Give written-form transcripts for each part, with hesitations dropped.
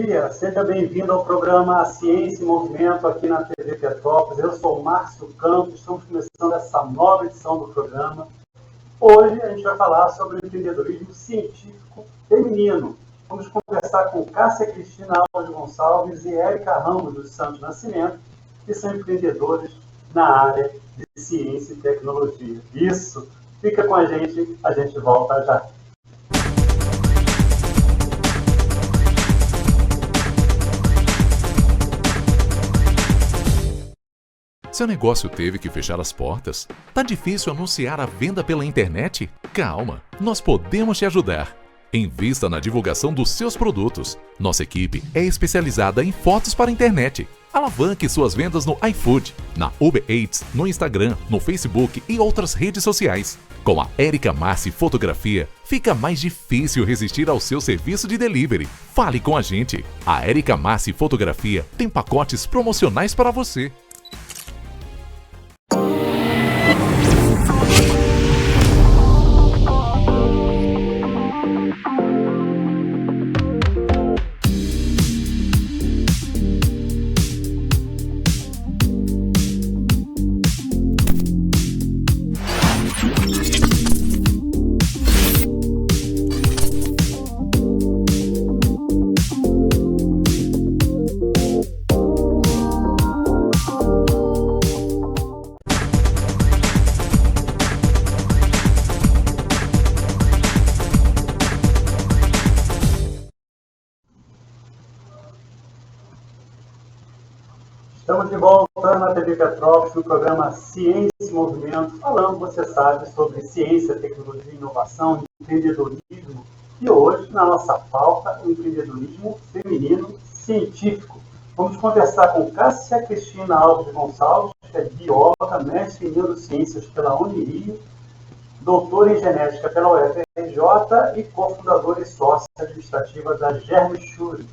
dia, seja bem-vindo ao programa Ciência e Movimento aqui na TV Petrópolis. Eu sou o Márcio Campos, estamos começando essa nova edição do programa. Hoje a gente vai falar sobre o empreendedorismo científico feminino. Vamos conversar com Cássia Cristina Alves Gonçalves e Érica Ramos dos Santos Nascimento, que são empreendedores na área de ciência e tecnologia. Isso, fica com a gente volta já. Seu negócio teve que fechar as portas? Tá difícil anunciar a venda pela internet? Calma, nós podemos te ajudar. Invista na divulgação dos seus produtos. Nossa equipe é especializada em fotos para a internet. Alavanque suas vendas no iFood, na Uber Eats, no Instagram, no Facebook e outras redes sociais. Com a Érica Massi Fotografia, fica mais difícil resistir ao seu serviço de delivery. Fale com a gente. A Érica Massi Fotografia tem pacotes promocionais para você. Estamos de volta na TV Petrópolis, no programa Ciência e Movimento, falando, você sabe, sobre ciência, tecnologia, inovação, empreendedorismo. E hoje, na nossa pauta, o empreendedorismo feminino científico. Vamos conversar com Cássia Cristina Alves Gonçalves, que é bióloga, mestre em neurociências pela Unirio, doutora em genética pela UFRJ e cofundadora e sócia administrativa da Germshure.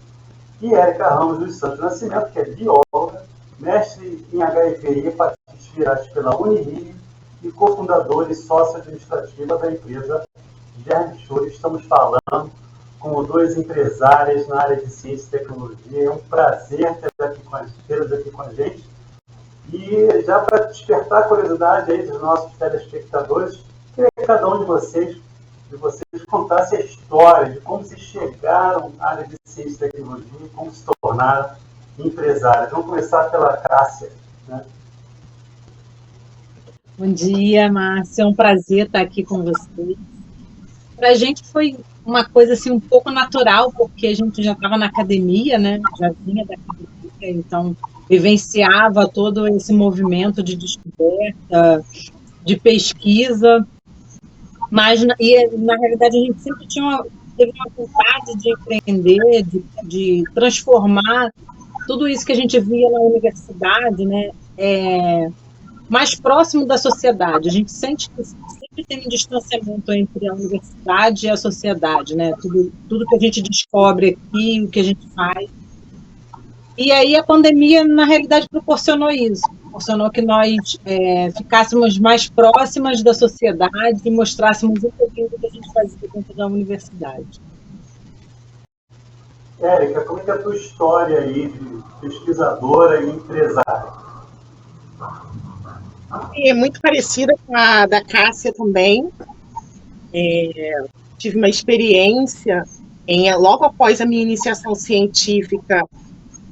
E Érica Ramos dos Santos Nascimento, que é bióloga, mestre em HIV e hepatites virais pela Unirio e cofundadora e sócia administrativa da empresa Germshure. Estamos falando com dois empresários na área de ciência e tecnologia. É um prazer tê-los aqui com a gente. E já para despertar a curiosidade aí dos nossos telespectadores, queria que cada um de vocês contasse a história de como vocês chegaram à área de ciência e tecnologia e como se tornaram empresários. Vamos começar pela Cássia, né? Bom dia, Márcia. É um prazer estar aqui com vocês. Para a gente foi uma coisa assim um pouco natural, porque a gente já estava na academia, né? Já vinha da academia, então vivenciava todo esse movimento de descoberta, de pesquisa. Mas, na realidade, a gente sempre teve uma vontade de empreender, de transformar tudo isso que a gente via na universidade, né, mais próximo da sociedade. A gente sente que sempre tem um distanciamento entre a universidade e a sociedade, né? Tudo que a gente descobre aqui, o que a gente faz. E aí a pandemia, na realidade, proporcionou isso. Proporcionou que nós ficássemos mais próximas da sociedade e mostrássemos um pouquinho do que a gente fazia dentro da universidade. Érica, como é que é a tua história aí de pesquisadora e empresária? É muito parecida com a da Cássia também. Tive uma experiência logo após a minha iniciação científica,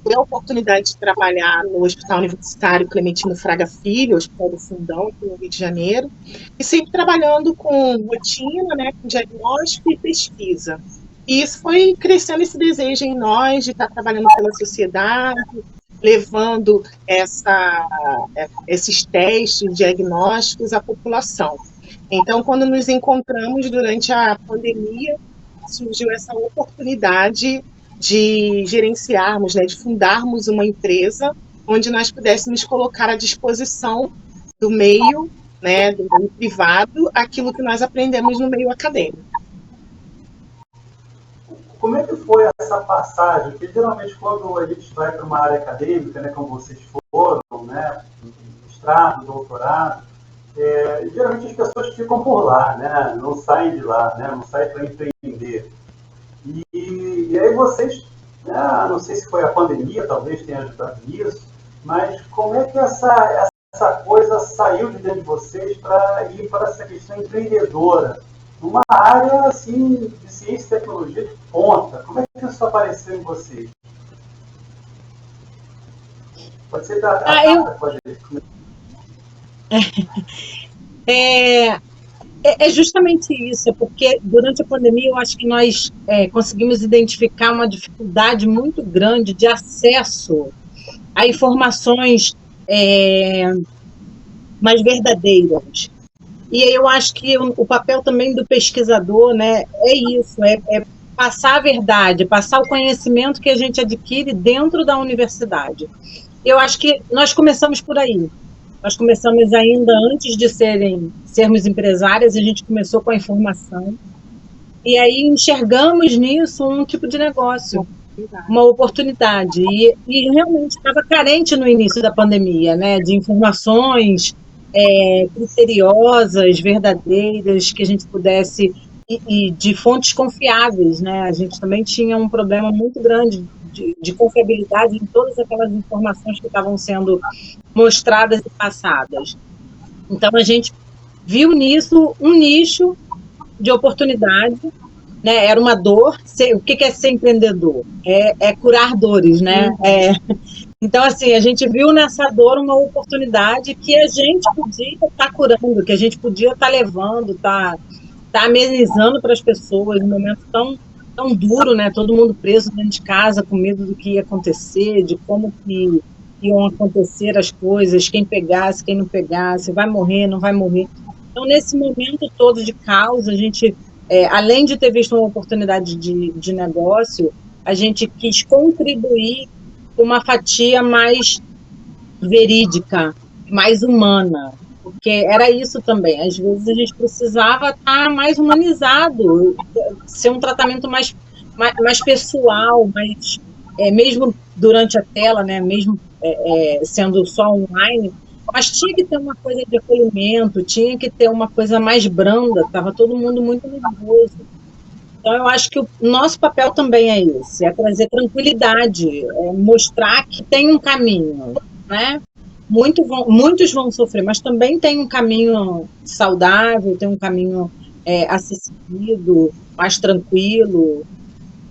tive a oportunidade de trabalhar no Hospital Universitário Clementino Fraga Filho, Hospital do Fundão, aqui no Rio de Janeiro, e sempre trabalhando com rotina, né, com diagnóstico e pesquisa. E isso foi crescendo esse desejo em nós de estar trabalhando pela sociedade, levando esses testes diagnósticos à população. Então, quando nos encontramos durante a pandemia, surgiu essa oportunidade de gerenciarmos, né, de fundarmos uma empresa onde nós pudéssemos colocar à disposição do meio, né, do meio privado, aquilo que nós aprendemos no meio acadêmico. Como é que foi essa passagem? Porque geralmente quando a gente vai para uma área acadêmica, né, como vocês foram, né, mestrado, doutorado, geralmente as pessoas ficam por lá, né, não saem de lá, né, não saem para empreender. E aí vocês Não sei se foi a pandemia, talvez tenha ajudado nisso, mas como é que essa coisa saiu de dentro de vocês para ir para essa questão empreendedora? Numa área assim, de ciência e tecnologia de ponta. Como é que isso apareceu em vocês? Pode ser da pode... É justamente isso, é porque durante a pandemia eu acho que nós conseguimos identificar uma dificuldade muito grande de acesso a informações mais verdadeiras. E eu acho que o papel também do pesquisador, né, é isso, é passar a verdade, passar o conhecimento que a gente adquire dentro da universidade. Eu acho que nós começamos por aí. Nós começamos ainda antes de sermos empresárias, a gente começou com a informação. E aí enxergamos nisso um tipo de negócio, uma oportunidade. E realmente estava carente no início da pandemia, né, de informações criteriosas, verdadeiras, que a gente pudesse, e de fontes confiáveis, né? A gente também tinha um problema muito grande de confiabilidade em todas aquelas informações que estavam sendo mostradas e passadas. Então, a gente viu nisso um nicho de oportunidade, né? Era uma dor. O que é ser empreendedor? É curar dores, né? Então, assim, a gente viu nessa dor uma oportunidade que a gente podia estar curando, que a gente podia estar levando, estar amenizando para as pessoas num momento tão duro, né? Todo mundo preso dentro de casa, com medo do que ia acontecer, de como que iam acontecer as coisas, quem pegasse, quem não pegasse, vai morrer, não vai morrer. Então, nesse momento todo de caos, a gente, além de ter visto uma oportunidade de negócio, a gente quis contribuir com uma fatia mais verídica, mais humana, porque era isso também. Às vezes a gente precisava estar mais humanizado, ser um tratamento mais pessoal, mais, mesmo durante a tela, né, mesmo sendo só online, mas tinha que ter uma coisa de acolhimento, tinha que ter uma coisa mais branda, estava todo mundo muito nervoso. Então, eu acho que o nosso papel também é esse, é trazer tranquilidade, mostrar que tem um caminho, né? Muitos vão sofrer, mas também tem um caminho saudável, tem um caminho acessível, mais tranquilo.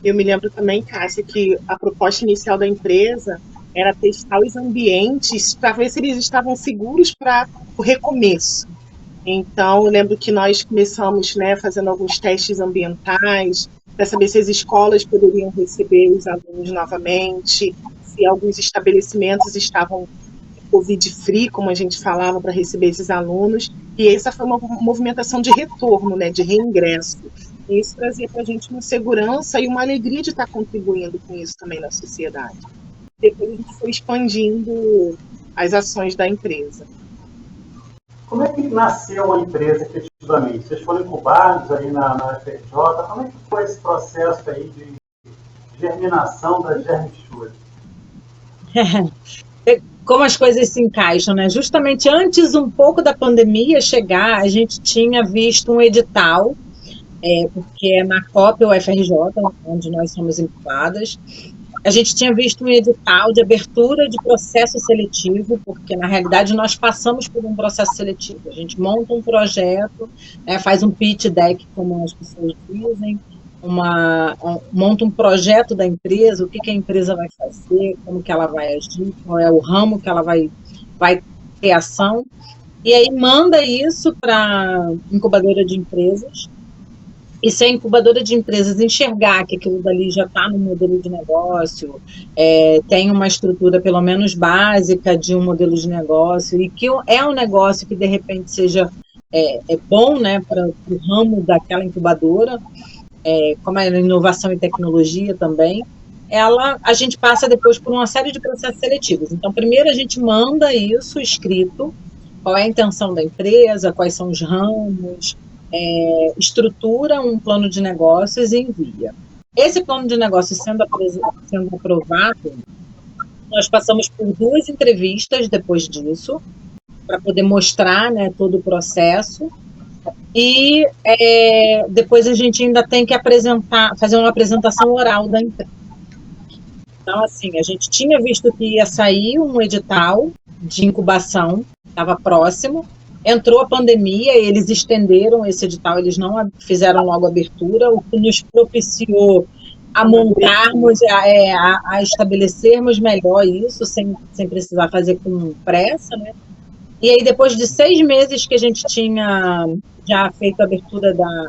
Eu me lembro também, Cássia, que a proposta inicial da empresa era testar os ambientes para ver se eles estavam seguros para o recomeço. Então, eu lembro que nós começamos, né, fazendo alguns testes ambientais para saber se as escolas poderiam receber os alunos novamente, se alguns estabelecimentos estavam Covid-free, como a gente falava, para receber esses alunos. E essa foi uma movimentação de retorno, né, de reingresso. E isso trazia para a gente uma segurança e uma alegria de estar contribuindo com isso também na sociedade. Depois a gente foi expandindo as ações da empresa. Como é que nasceu a empresa efetivamente? Vocês foram incubados aí na UFRJ? Como é que foi esse processo aí de germinação da Germistura? Como as coisas se encaixam, né? Justamente antes um pouco da pandemia chegar, a gente tinha visto um edital, porque é na COP UFRJ, onde nós somos incubadas. A gente tinha visto um edital de abertura de processo seletivo, porque, na realidade, nós passamos por um processo seletivo. A gente monta um projeto, faz um pitch deck, como as pessoas dizem, monta um projeto da empresa, o que a empresa vai fazer, como que ela vai agir, qual é o ramo que ela vai ter ação. E aí manda isso para a incubadora de empresas. E se a incubadora de empresas enxergar que aquilo dali já está no modelo de negócio, tem uma estrutura pelo menos básica de um modelo de negócio, e que é um negócio que de repente seja bom, né, para o ramo daquela incubadora, como é inovação e tecnologia também, a gente passa depois por uma série de processos seletivos. Então, primeiro a gente manda isso escrito, qual é a intenção da empresa, quais são os ramos, estrutura um plano de negócios e envia. Esse plano de negócios sendo aprovado, nós passamos por 2 entrevistas depois disso, para poder mostrar, né, todo o processo, e depois a gente ainda tem que fazer uma apresentação oral da empresa. Então, assim, a gente tinha visto que ia sair um edital de incubação, estava próximo, entrou a pandemia, eles estenderam esse edital, eles não fizeram logo a abertura, o que nos propiciou a montarmos, a estabelecermos melhor isso, sem precisar fazer com pressa, né? E aí, depois de 6 meses que a gente tinha já feito a abertura da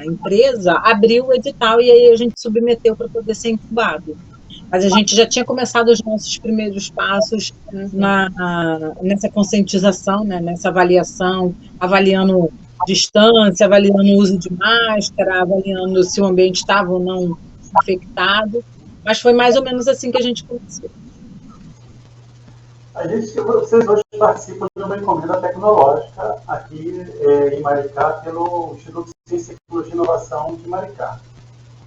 empresa, abriu o edital e aí a gente submeteu para poder ser incubado. Mas a gente já tinha começado os nossos primeiros passos nessa conscientização, né, nessa avaliação, avaliando distância, avaliando o uso de máscara, avaliando se o ambiente estava ou não infectado. Mas foi mais ou menos assim que a gente começou. Vocês hoje participam de uma encomenda tecnológica aqui em Maricá pelo Instituto de Ciência, Tecnologia e Inovação de Maricá.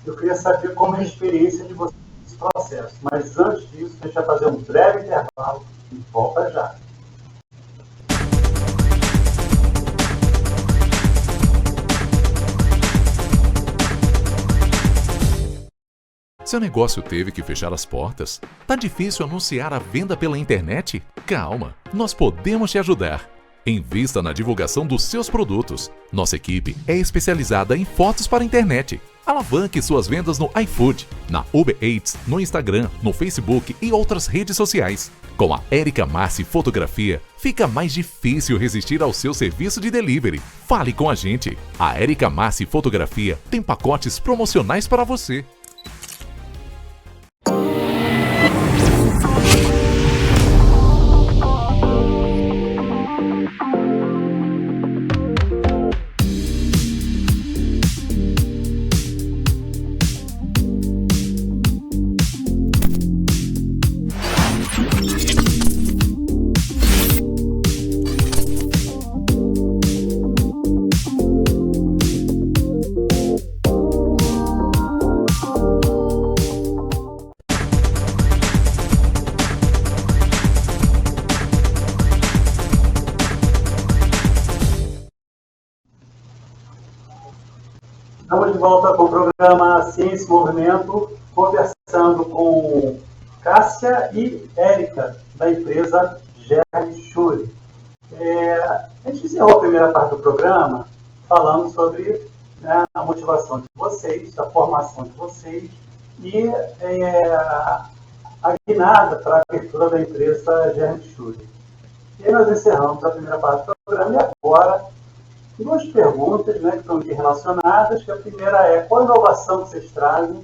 Eu queria saber como é a experiência de vocês nesse processo, mas antes disso, a gente vai fazer um breve intervalo e volta já. Seu negócio teve que fechar as portas? Tá difícil anunciar a venda pela internet? Calma, nós podemos te ajudar. Invista na divulgação dos seus produtos. Nossa equipe é especializada em fotos para a internet. Alavanque suas vendas no iFood, na Uber Eats, no Instagram, no Facebook e outras redes sociais. Com a Érica Massi Fotografia, fica mais difícil resistir ao seu serviço de delivery. Fale com a gente. A Érica Massi Fotografia tem pacotes promocionais para você. Estamos de volta com o programa Ciência e Movimento, conversando com Cássia e Érica, da empresa Germ a gente encerrou a primeira parte do programa falando sobre a motivação de vocês, a formação de vocês e a guinada para a abertura da empresa Germ. E aí nós encerramos a primeira parte do programa e agora 2 perguntas, né, que estão interrelacionadas. Que a primeira é: qual a inovação que vocês trazem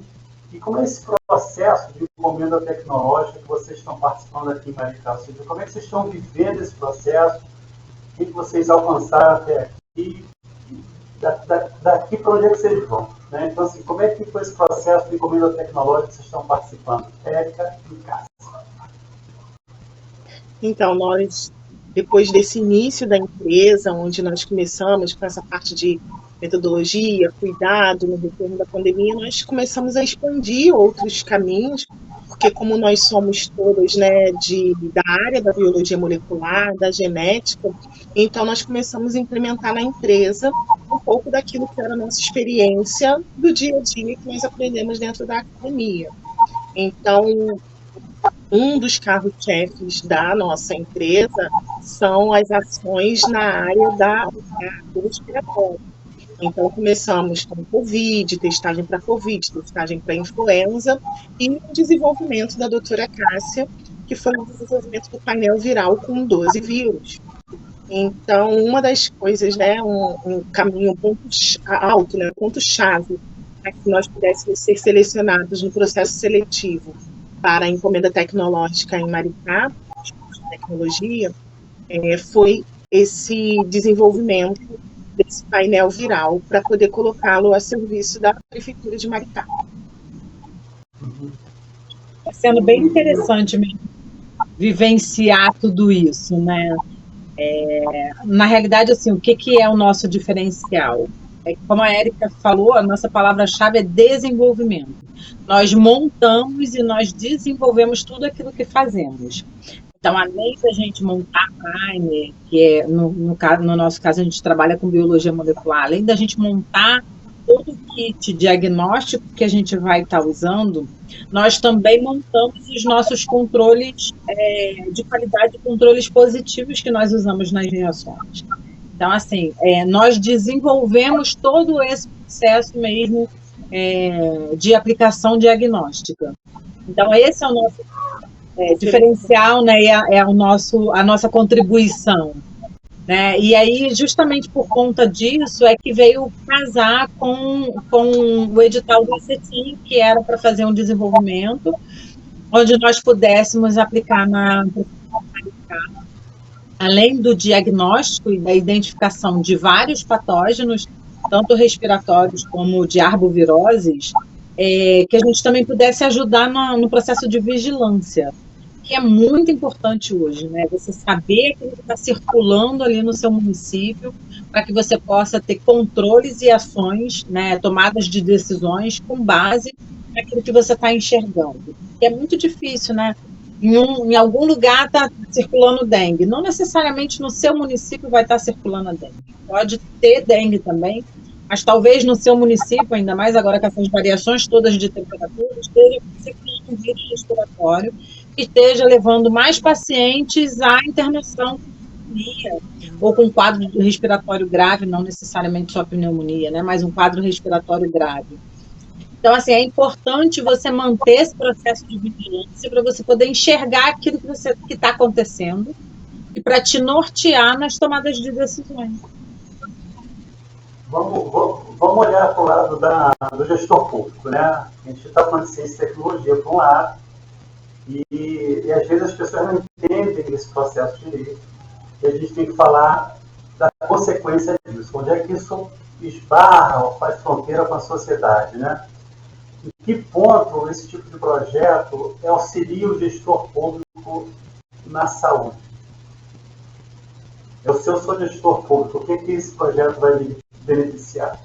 e como é esse processo de encomenda tecnológica que vocês estão participando aqui em Maricá? Ou seja, como é que vocês estão vivendo esse processo? O que vocês alcançaram até aqui? Daqui para onde é que vocês vão? Né? Então, assim, como é que foi esse processo de encomenda tecnológica que vocês estão participando? Érica e Cássia. Então, nós, depois desse início da empresa, onde nós começamos com essa parte de metodologia, cuidado no retorno da pandemia, nós começamos a expandir outros caminhos, porque como nós somos todos, né, da área da biologia molecular, da genética, então nós começamos a implementar na empresa um pouco daquilo que era a nossa experiência do dia a dia que nós aprendemos dentro da academia. Então, um dos carros-chefes da nossa empresa são as ações na área da respiratória. Então, começamos com Covid, testagem para Covid, testagem para influenza e o desenvolvimento da doutora Cássia, que foi o desenvolvimento do painel viral com 12 vírus. Então, uma das coisas, né, um caminho, um ponto alto, né, um ponto-chave, para que nós pudéssemos ser selecionados no processo seletivo para a encomenda tecnológica em Maricá, de tecnologia, foi esse desenvolvimento desse painel viral para poder colocá-lo a serviço da Prefeitura de Maricá. Está sendo bem interessante mesmo vivenciar tudo isso, né? Na realidade, assim, o que é o nosso diferencial? Como a Érica falou, a nossa palavra-chave é desenvolvimento. Nós montamos e nós desenvolvemos tudo aquilo que fazemos. Então, além da gente montar primer, que é, no nosso caso, a gente trabalha com biologia molecular, além da gente montar todo o kit diagnóstico que a gente vai estar usando, nós também montamos os nossos controles de qualidade, controles positivos que nós usamos nas reações. Então, assim, nós desenvolvemos todo esse processo mesmo de aplicação diagnóstica. Então, esse é o nosso diferencial, né? É a nossa contribuição. Né? E aí, justamente por conta disso, é que veio casar com o edital do ICETIM, que era para fazer um desenvolvimento, onde nós pudéssemos aplicar além do diagnóstico e da identificação de vários patógenos, tanto respiratórios como de arboviroses, que a gente também pudesse ajudar no processo de vigilância, que é muito importante hoje, né? Você saber aquilo que está circulando ali no seu município, para que você possa ter controles e ações, né, tomadas de decisões com base naquilo que você está enxergando. Que é muito difícil, né? Em algum lugar está circulando dengue. Não necessariamente no seu município vai estar circulando a dengue. Pode ter dengue também, mas talvez no seu município, ainda mais agora com essas variações todas de temperatura, esteja circulando um vírus respiratório que esteja levando mais pacientes à internação com pneumonia, ou com quadro respiratório grave, não necessariamente só pneumonia, né, mas um quadro respiratório grave. Então, assim, é importante você manter esse processo de vigilância para você poder enxergar aquilo que está acontecendo e para te nortear nas tomadas de decisões. Vamos olhar para o lado do gestor público, né? A gente está falando de ciência e tecnologia por um lado, e às vezes as pessoas não entendem esse processo direito, e a gente tem que falar da consequência disso, onde é que isso esbarra ou faz fronteira com a sociedade, né? Em que ponto esse tipo de projeto auxilia o gestor público na saúde? Se eu sou gestor público, o que esse projeto vai me beneficiar?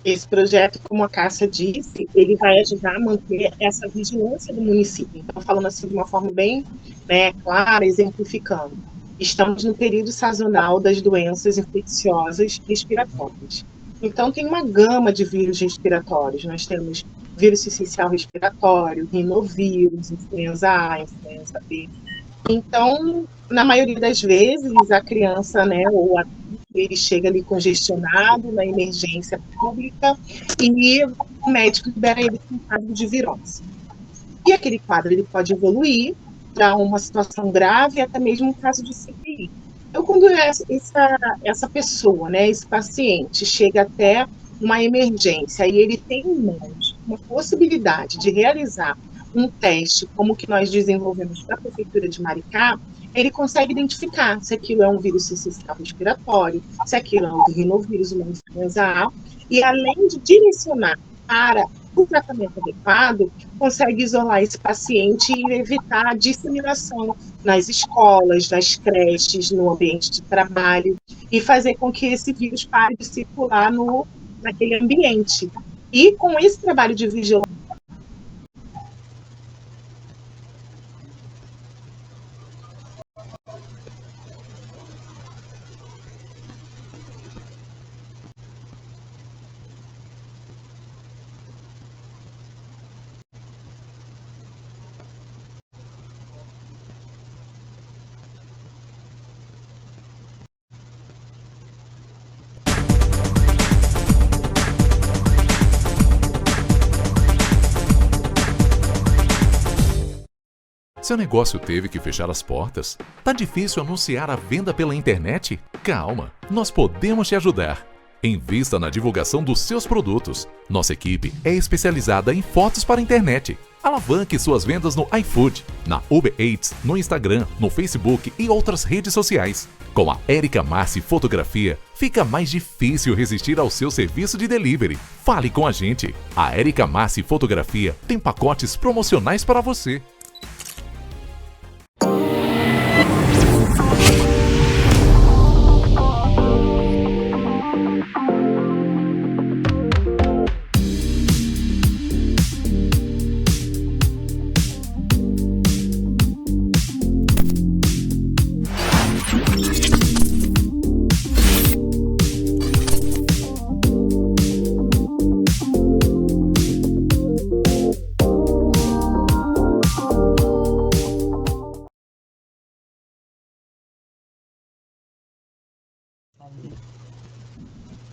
Esse projeto, como a Cássia disse, ele vai ajudar a manter essa vigilância do município. Então, falando assim de uma forma bem, né, clara, exemplificando. Estamos no período sazonal das doenças infecciosas respiratórias. Então, tem uma gama de vírus respiratórios. Nós temos vírus sincicial respiratório, rinovírus, influenza A, influenza B. Então, na maioria das vezes, a criança, né, ou ele chega ali congestionado na emergência pública e o médico libera ele com um quadro de virose. E aquele quadro ele pode evoluir para uma situação grave, até mesmo um caso de CPI. Então, quando essa pessoa, né, esse paciente, chega até uma emergência e ele tem em mãos uma possibilidade de realizar um teste como o que nós desenvolvemos para a Prefeitura de Maricá, ele consegue identificar se aquilo é um vírus sincicial respiratório, se aquilo é um rinovírus, uma influenza A, e além de direcionar para o tratamento adequado, consegue isolar esse paciente e evitar a disseminação nas escolas, nas creches, no ambiente de trabalho, e fazer com que esse vírus pare de circular naquele ambiente. E com esse trabalho de vigilância, Seu negócio teve que fechar as portas? Tá difícil anunciar a venda pela internet? Calma, nós podemos te ajudar. Invista na divulgação dos seus produtos. Nossa equipe é especializada em fotos para a internet. Alavanque suas vendas no iFood, na Uber Eats, no Instagram, no Facebook e outras redes sociais. Com a Érica Massi Fotografia, fica mais difícil resistir ao seu serviço de delivery. Fale com a gente. A Érica Massi Fotografia tem pacotes promocionais para você.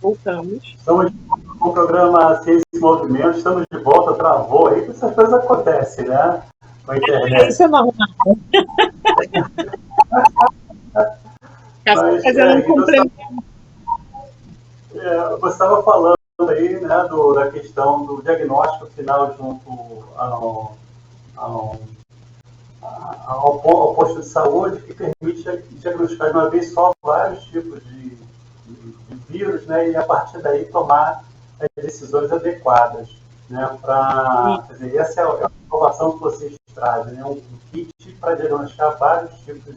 Voltamos. Estamos com o programa Ciência e Movimento, estamos de volta, travou aí, essas coisas acontecem, né? Com a internet. Isso é normal. Fazendo um complemento. Você estava falando aí, né, da questão do diagnóstico final junto ao posto de saúde, que permite diagnosticar de uma vez só vários tipos de vírus, né, e a partir daí tomar as decisões adequadas, né, quer dizer, essa é a inovação que vocês trazem, né, um kit para diagnosticar vários tipos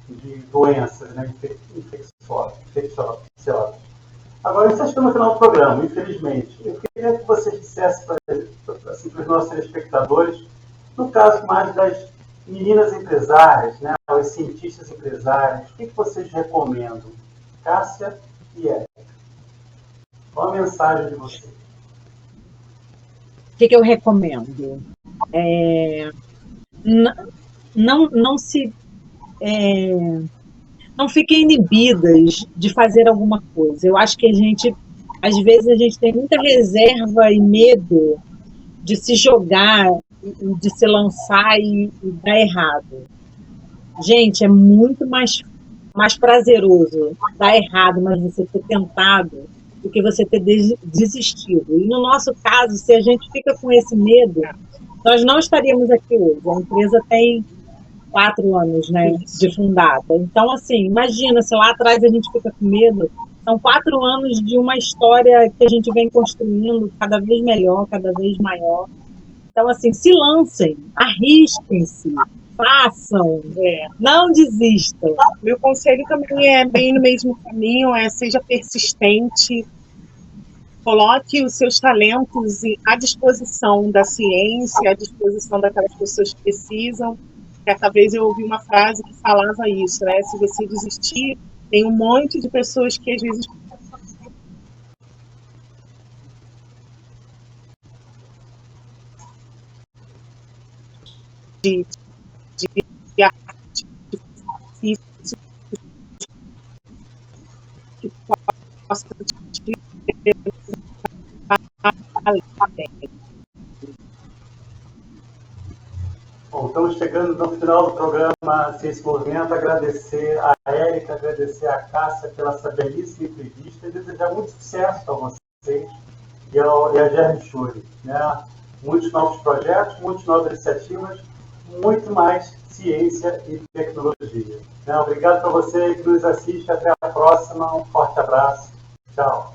de doenças, né, infecciosas. Agora, estamos no final do programa, infelizmente. Eu queria que vocês dissessem para os nossos telespectadores, no caso mais das meninas empresárias, né, os cientistas empresários, o que vocês recomendam? Cássia e Érica. Qual a mensagem de vocês? O que eu recomendo? Não fiquem inibidas de fazer alguma coisa. Eu acho que às vezes a gente tem muita reserva e medo de se jogar, de se lançar e dar errado. Gente, é muito mais prazeroso dar errado, mas você ter tentado, do que você ter desistido. E no nosso caso, se a gente fica com esse medo, nós não estaríamos aqui hoje. A empresa tem 4 anos, né, de fundada. Então, assim, imagina se lá atrás a gente fica com medo. São 4 anos de uma história que a gente vem construindo cada vez melhor, cada vez maior. Então, assim, se lancem, arrisquem-se, façam, não desistam. Meu conselho também é bem no mesmo caminho, seja persistente, coloque os seus talentos à disposição da ciência, à disposição daquelas pessoas que precisam. Certa vez eu ouvi uma frase que falava isso, né? Se você desistir, tem um monte de pessoas que às vezes de arte difícil que possa te Bom, estamos chegando no final do programa Ciência e Movimento. Agradecer a Érica, agradecer a Cássia pela essa belíssima entrevista e desejar muito sucesso a vocês e a Germe Schuri, né? Muitos novos projetos, muitas novas iniciativas, muito mais ciência e tecnologia. Né? Obrigado para você que nos assiste. Até a próxima. Um forte abraço. Tchau.